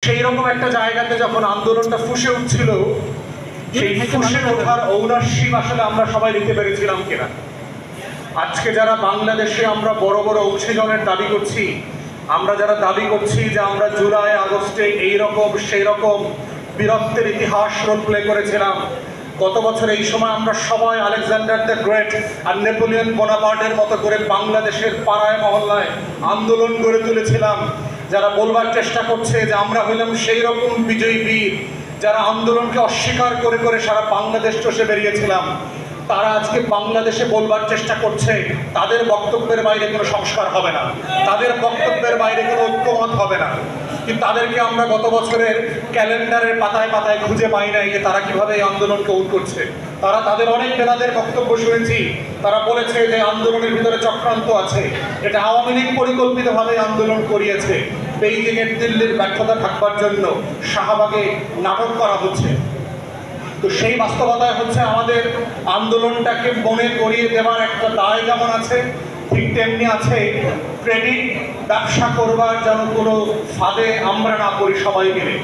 সেই রকম একটা জায়গাতে যখন আন্দোলনটা ফুসে উঠছিল, সেই ফুসে ওঠার ঔনাসিক আসলে আমরা সবাই নিতে পেরেছিলাম কিনা? আজকে যারা বাংলাদেশে আমরা বড় বড় অংশীজনের দাবি করছি, আমরা যারা দাবি করছি যে আমরা জুলাই আগস্টে এইরকম সেই রকম বীরত্বের ইতিহাস রোল প্লে করেছিলাম, গত বছর এই সময় আমরা সবাই আলেকজান্ডার দ্য গ্রেট আর নেপোলিয়ন বোনাপার্টের মতো করে বাংলাদেশের পাড়ায় মহল্লায় আন্দোলন গড়ে তুলেছিলাম, যারা বলবার চেষ্টা করছে যে আমরা হইলাম সেই রকম বিজয়ী বীর, যারা আন্দোলনকে অস্বীকার করে করে সারা বাংলাদেশ চষে বেরিয়েছিলাম, তারা আজকে বাংলাদেশে বলবার চেষ্টা করছে তাদের বক্তব্যের বাইরে কোনো সংস্কার হবে না, তাদের বক্তব্যের বাইরে কোনো ঐক্যমত হবে না। কিন্তু তাদেরকে আমরা গত বছরের ক্যালেন্ডারের পাতায় পাতায় খুঁজে পাই নাই যে তারা কিভাবে এই আন্দোলনকে করছে। তারা তাদের অনেক নেতাদের বক্তব্য শুনেছি, তারা বলেছে যে আন্দোলনের ভিতরে চক্রান্ত আছে, এটা আওয়ামী লীগ পরিকল্পিতভাবে আন্দোলন করিয়েছে, বেইজিংয়ের দিল্লির ব্যর্থতা থাকবার জন্য শাহবাগে নাটক করা হচ্ছে। তো সেই বাস্তবতায় হচ্ছে আমাদের আন্দোলনটাকে মনে করিয়ে দেওয়ার একটা দায় যেমন আছে, ঠিক তেমনি আছে ক্রেডিট ব্যবসা করবার যেন কোনো ফাঁদে আমরা না পড়ি সবাই মিলে।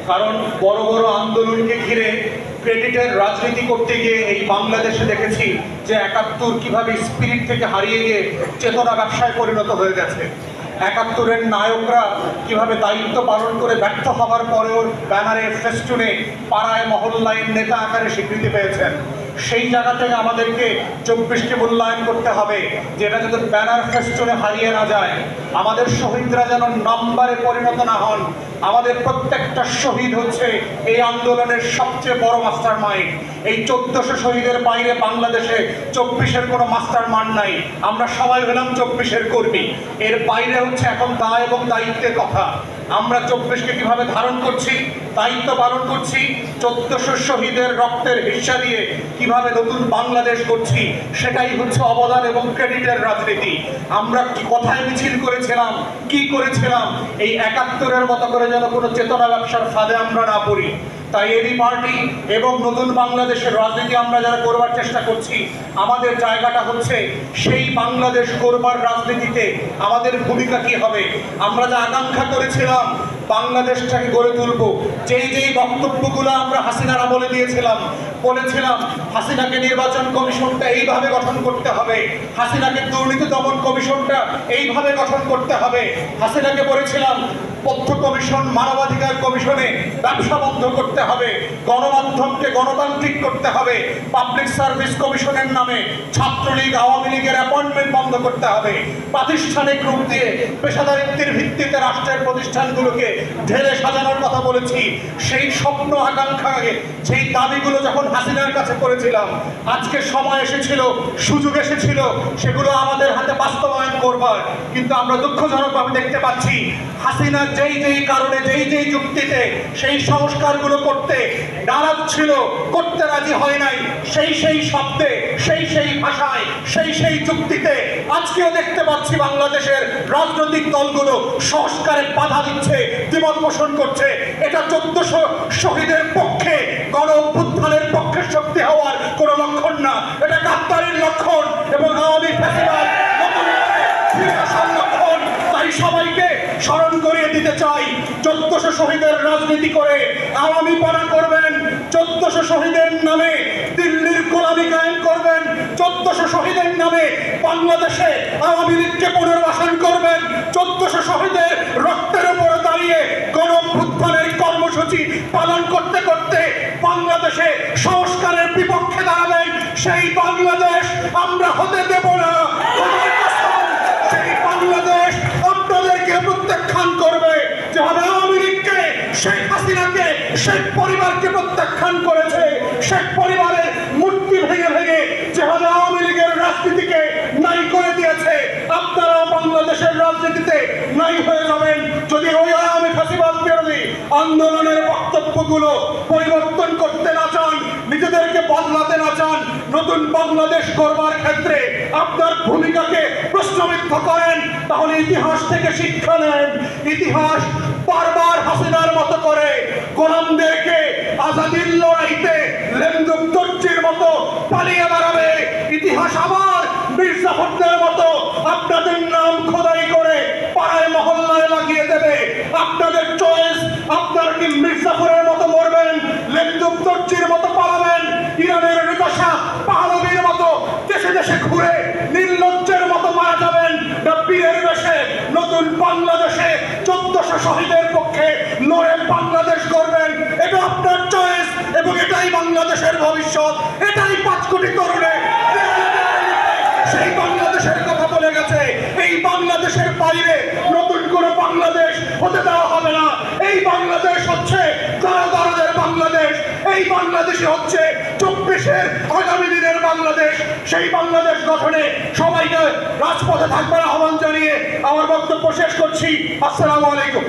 কারণ বড় বড় আন্দোলনকে ঘিরে ক্রেডিটের রাজনীতি করতে গিয়ে এই বাংলাদেশে দেখেছি যে ৭১ কিভাবে স্পিরিট থেকে হারিয়ে গিয়ে চেতনা ব্যবসায় পরিণত হয়ে গেছে। ৭১-এর নায়করা কিভাবে দায়িত্ব পালন করে ব্যর্থ হবার পরেও ব্যানারে ফেস্টুনে পাড়ায় মহল্লায় নেতা আকারে স্বীকৃতি পেয়েছেন। সেই জায়গা থেকে আমাদেরকে ২৪কে মূল্যায়ন করতে হবে, যেটা যাতে ব্যানার ফেস্টুনে হারিয়ে না যায়। আমাদের শহীদরা যেন নম্বরে পরিণত না হন। আমাদের প্রত্যেকটা শহীদ হচ্ছে এই আন্দোলনের সবচেয়ে বড় মাস্টার মাইন্ড। এই ১৪০০ শহীদের বাইরে বাংলাদেশে ২৪-এর কোনো মাস্টার মাইন্ড নাই। আমরা সবাই হলাম ২৪-এর কর্মী। এর বাইরে হচ্ছে এখন দায় এবং দায়িত্বের কথা। আমরা ২৪কে কিভাবে ধারণ করছি, দায়িত্ব পালন করছি, ১৪০০ শহীদের রক্তের হিস্সা দিয়ে কিভাবে নতুন বাংলাদেশ করছি, সেটাই হচ্ছে অবদান এবং ক্রেডিটের রাজনীতি। আমরা কোথায় মিছিল করেছিলাম, কি করেছিলাম, এই ৭১-এর মতো করে যেন কোনো চেতনা ব্যবসার ফাঁদে আমরা না পড়ি। তাই এবি পার্টি এবং নতুন বাংলাদেশের রাজনীতি আমরা যারা করবার চেষ্টা করছি, আমাদের জায়গাটা হচ্ছে সেই বাংলাদেশ করবার রাজনীতিতে আমাদের ভূমিকা কি হবে। আমরা যা আকাঙ্ক্ষা করেছিলাম বাংলাদেশটাকে গড়ে তুলব, যেই বক্তব্যগুলো আমরা হাসিনার আমলে দিয়েছিলাম, বলেছিলাম হাসিনাকে নির্বাচন কমিশনটা এইভাবে গঠন করতে হবে, হাসিনাকে দুর্নীতি দমন কমিশনটা এইভাবে গঠন করতে হবে, হাসিনাকে বলেছিলাম তথ্য কমিশন, মানবাধিকার কমিশনে ব্যবসা বন্ধ করতে হবে, গণমাধ্যমকে গণতান্ত্রিক করতে হবে, পাবলিক সার্ভিস কমিশনের নামে ছাত্রলীগ আওয়ামী লীগের অ্যাপয়েন্টমেন্ট বন্ধ করতে হবে, প্রাতিষ্ঠানিক রূপ দিয়ে পেশাদারিত্বের ভিত্তিতে রাষ্ট্রের প্রতিষ্ঠানগুলোকে ঢেলে সাজানোর কথা বলেছি। সেই স্বপ্ন আকাঙ্ক্ষাকে, সেই দাবিগুলো যখন হাসিনার কাছে করেছিলাম, আজকে সময় এসেছিল, সুযোগ এসেছিল সেগুলো আমাদের হাতে বাস্তবায়ন করবার। কিন্তু আমরা দুঃখজনকভাবে দেখতে পাচ্ছি হাসিনা যেই কারণে যেই যুক্তিতে সেই সংস্কারগুলো করতে নারাজ ছিল, করতে রাজি হয় নাই, সেই শব্দে সেই ভাষায় সেই যুক্তিতে আজকেও দেখতে পাচ্ছি বাংলাদেশের রাজনৈতিক দলগুলো সংস্কারে বাধা দিচ্ছে, দ্বিমত পোষণ করছে। এটা ১৪০০ শহীদের পক্ষে, গণ অভ্যুত্থানের পক্ষে শক্তি হওয়ার কোনো লক্ষণ না, এটা গাদ্দারির লক্ষণ এবং আওয়ামী ফ্যাসিবাদ লক্ষণ। তাই সবাইকে স্মরণ করিয়ে দিতে চাই, ১৪০০ শহীদের রাজনীতি করে আওয়ামী পানা করবেন, ১৪০০ শহীদের নামে দিল্লির গোলামি কায়েম করবেন, ১৪০০ শহীদের নামে বাংলাদেশে আওয়ামী লীগকে পুনর্বাসন করবেন, ১৪০০ শহীদের রক্তের উপরে দাঁড়িয়ে গণ অভ্যুত্থানের কর্মসূচি পালন করতে করতে বাংলাদেশে সংস্কারের বিপক্ষে দাঁড়াবেন। সেই বাংলাদেশ আমরা হতে দেব না। সেই বাংলাদেশ আপনাদেরকে প্রত্যাখ্যান করবে, যেভাবে আওয়ামী লীগকে, শেখ হাসিনাকে, শেখ পরিবারকে প্রত্যাখ্যান করেছে, শেখ পরিবারের মূর্তি ভেঙে যেভাবে আওয়ামী লীগের রাজনীতিকে নাই করে দিয়েছে, আপনারা বাংলাদেশের রাজনীতিতে নাই হয়ে যাবেন যদি ওই আওয়ামী ফ্যাসিবাদ বিরোধী আন্দোলনের বক্তব্যগুলো পরিবর্তন করতে না চান, নিজেদেরকে বদলাতে না চান, নতুন বাংলাদেশ করবার ক্ষেত্রে আপনার ভূমিকাকে প্রশ্নবিদ্ধ করেন। তাহলে ইতিহাস থেকে শিক্ষা নেন। ইতিহাস বারবার হাসিনার মতো করে গোলামদেরকে আজাদির লড়াইতে লেন্দুক দর্জির মতো পালিয়ে বেড়াবে। ইতিহাস আবার বীর জাফরদের মতো আপনাদের নাম খোদাই করে পাড়ায় মহল্লায় লাগিয়ে দেবে। আপনাদের চয়েস শহীদের পক্ষে লড়ে বাংলাদেশ করবেন, এটা আপনার চয়েস এবং এটাই বাংলাদেশের ভবিষ্যৎ, এটাই 5 কোটি তরুণের সেই বাংলাদেশের কথা বলে গেছে। এই বাংলাদেশের বাইরে নতুন কোনো বাংলাদেশ হতে দেওয়া হবে না। এই বাংলাদেশ হচ্ছে জনগণের বাংলাদেশ, এই বাংলাদেশে হচ্ছে 24-এর আগামী দিনের বাংলাদেশ। সেই বাংলাদেশ গঠনে সবাইকে রাজপথে থাকবার আহ্বান জানিয়ে আমার বক্তব্য শেষ করছি। আসসালামু আলাইকুম।